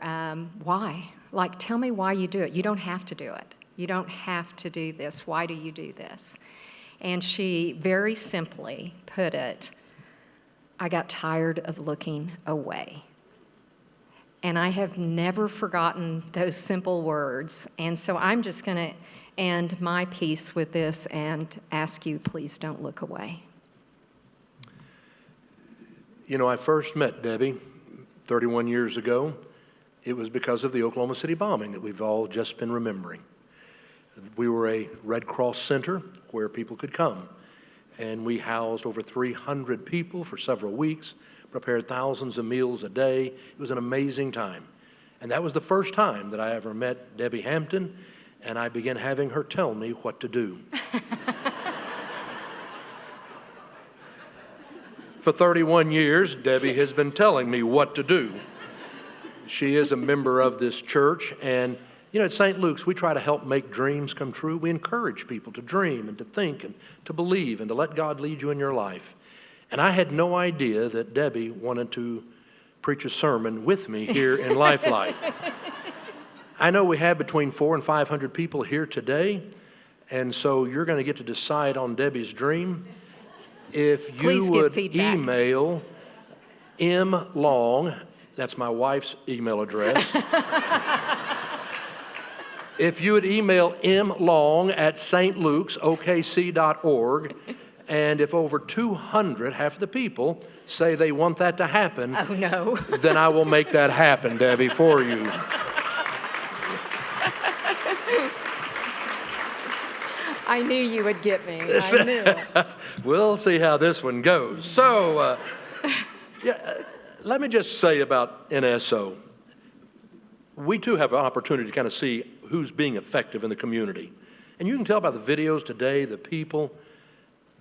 why? Like, tell me why you do it. You don't have to do it. You don't have to do this. Why do you do this? And she very simply put it, I got tired of looking away. And I have never forgotten those simple words. And so I'm just going to end my piece with this and ask you, please don't look away. You know, I first met Debbie 31 years ago. It was because of the Oklahoma City bombing that we've all just been remembering. We were a Red Cross center where people could come, and we housed over 300 people for several weeks, prepared thousands of meals a day. It was an amazing time. And that was the first time that I ever met Debbie Hampton, and I began having her tell me what to do. For 31 years, Debbie has been telling me what to do. She is a member of this church, and at St. Luke's, we try to help make dreams come true. We encourage people to dream and to think and to believe and to let God lead you in your life. And I had no idea that Debbie wanted to preach a sermon with me here in Lifelight. I know we have between 400 and 500 people here today, and so you're going to get to decide on Debbie's dream. If you would email M. Long, that's my wife's email address. If you would email mlong@stlukesokc.org, and if over 200, half of the people, say they want that to happen, oh no, then I will make that happen, Debbie, for you. I knew you would get me. I knew. We'll see how this one goes. So, let me just say about NSO. We too have an opportunity to kind of see who's being effective in the community. And you can tell by the videos today, the people,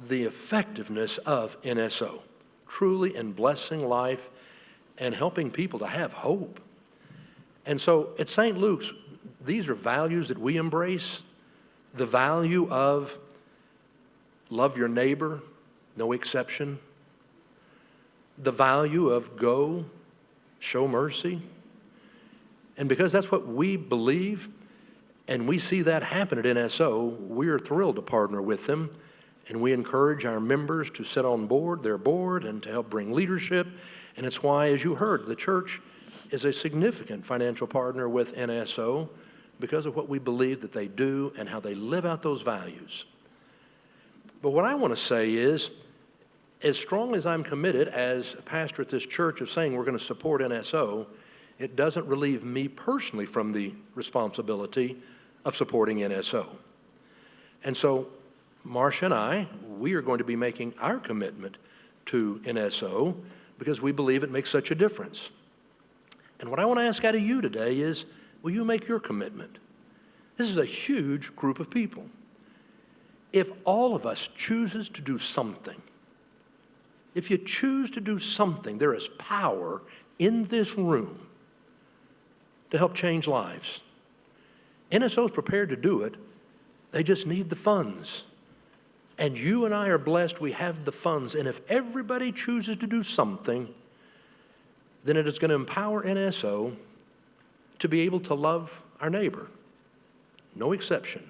the effectiveness of NSO, truly in blessing life and helping people to have hope. And so at St. Luke's, these are values that we embrace. The value of love your neighbor, no exception. The value of go, show mercy. And because that's what we believe, and we see that happen at NSO, we are thrilled to partner with them. And we encourage our members to sit on their board, and to help bring leadership. And it's why, as you heard, the church is a significant financial partner with NSO because of what we believe that they do and how they live out those values. But what I want to say is, as strong as I'm committed as a pastor at this church of saying we're going to support NSO, it doesn't relieve me personally from the responsibility of supporting NSO. And so Marcia and I, we are going to be making our commitment to NSO because we believe it makes such a difference. And what I want to ask out of you today is, will you make your commitment? This is a huge group of people. If all of us chooses to do something, if you choose to do something, there is power in this room to help change lives. NSO is prepared to do it. They just need the funds. And you and I are blessed we have the funds. And if everybody chooses to do something, then it is going to empower NSO to be able to love our neighbor. No exception.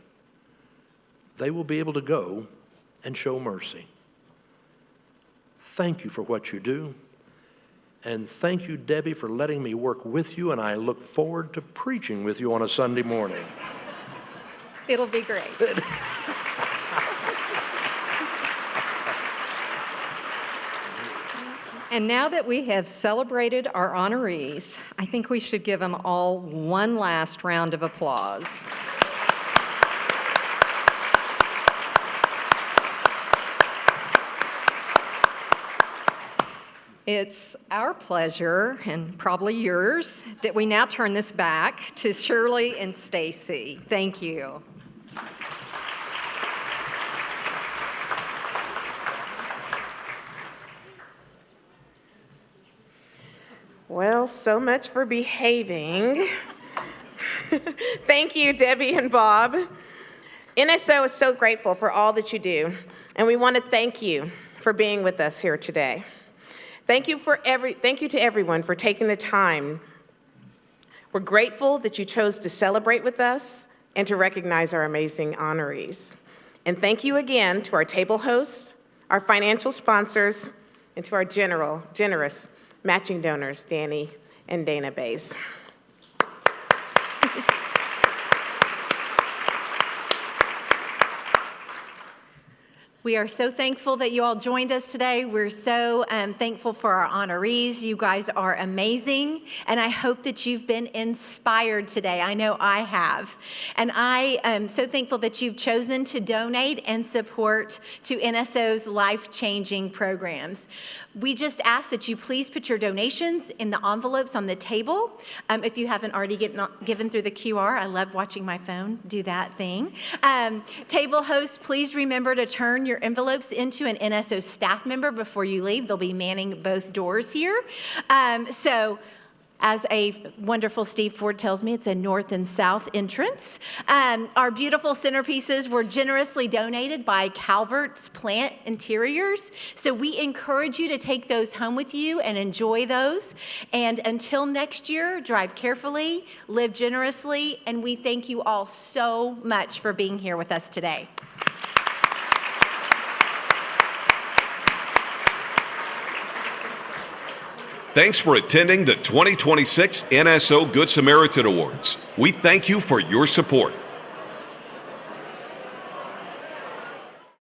They will be able to go and show mercy. Thank you for what you do. And thank you, Debbie, for letting me work with you. And I look forward to preaching with you on a Sunday morning. It'll be great. And now that we have celebrated our honorees, I think we should give them all one last round of applause. It's our pleasure, and probably yours, that we now turn this back to Shirley and Stacy. Thank you. Well, so much for behaving. Thank you, Debbie and Bob. NSO is so grateful for all that you do, and we want to thank you for being with us here today. Thank you to everyone for taking the time. We're grateful that you chose to celebrate with us and to recognize our amazing honorees. And thank you again to our table hosts, our financial sponsors, and to our generous matching donors, Danny and Dana Bays. We are so thankful that you all joined us today. We're so thankful for our honorees. You guys are amazing, and I hope that you've been inspired today. I know I have. And I am so thankful that you've chosen to donate and support to NSO's life-changing programs. We just ask that you please put your donations in the envelopes on the table. If you haven't already given through the QR, I love watching my phone do that thing. Table hosts, please remember to turn your envelopes into an NSO staff member before you leave. They'll be manning both doors here. As a wonderful Steve Ford tells me, it's a north and south entrance. Our beautiful centerpieces were generously donated by Calvert's Plant Interiors. So we encourage you to take those home with you and enjoy those. And until next year, drive carefully, live generously, and we thank you all so much for being here with us today. Thanks for attending the 2026 NSO Good Samaritan Awards. We thank you for your support.